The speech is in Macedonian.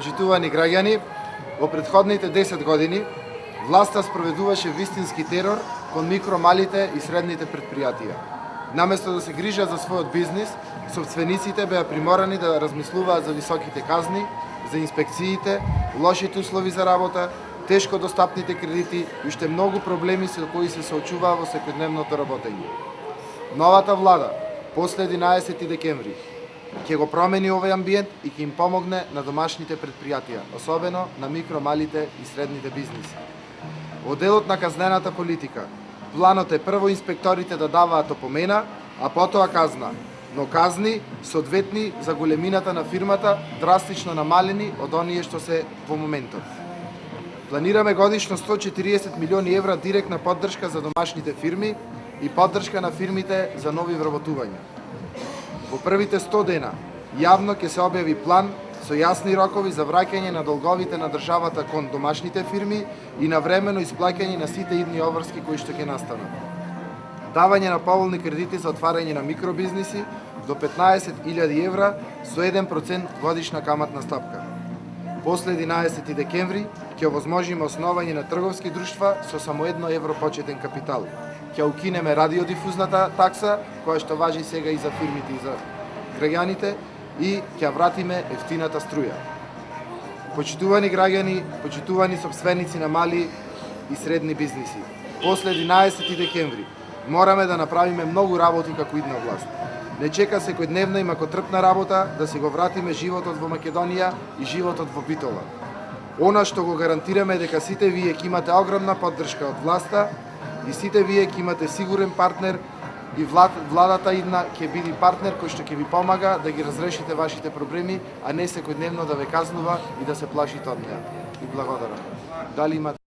Почитувани граѓани, во претходните 10 години власта спроведуваше вистински терор кон микро, малите и средните предпријатија. Наместо да се грижат за својот бизнис, собствениците беа приморани да размислуваат за високите казни, за инспекциите, лошите услови за работа, тешко достапните кредити и уште многу проблеми со кои се соочуваа во секојдневното работење. Новата влада, после 11 декември, ќе го промени овој амбиент и ќе им помогне на домашните предпријатија, особено на микро, малите и средните бизниси. Во делот на казнената политика, планот е прво инспекторите да даваат опомена, а потоа казна, но казни соодветни за големината на фирмата, драстично намалени од оние што се во моментот. Планираме годишно 140 милиони евра директна поддршка за домашните фирми и поддршка на фирмите за нови вработувања. Во првите 100 дена јавно ќе се објави план со јасни рокови за враќање на долговите на државата кон домашните фирми и навремено исплаќање на сите идни обврски кои што ќе настанат. Давање на поволни кредити за отварање на микробизниси до 15.000 евра со 1% годишна каматна стапка. После 11 декември ќе овозможиме основање на трговски друштва со само 1 евро почетен капитал. Ќе укинеме радиодифузната такса, која што важи сега и за фирмите и за граѓаните, и ќе вратиме ефтината струја. Почитувани граѓани, почитувани собственици на мали и средни бизниси, после 11 декември мораме да направиме многу работи како идна власт. Не чека секојдневна и макотрпна работа да си го вратиме животот во Македонија и животот во Битола. Она што го гарантираме дека сите вие ќе имате огромна поддршка од власта и сите вие ќе имате сигурен партнер и владата идна ќе биде партнер кој што ќе ви помага да ги разрешите вашите проблеми, а не секојдневно да ве казнува и да се плашите од неа. И благодарам. Дали имате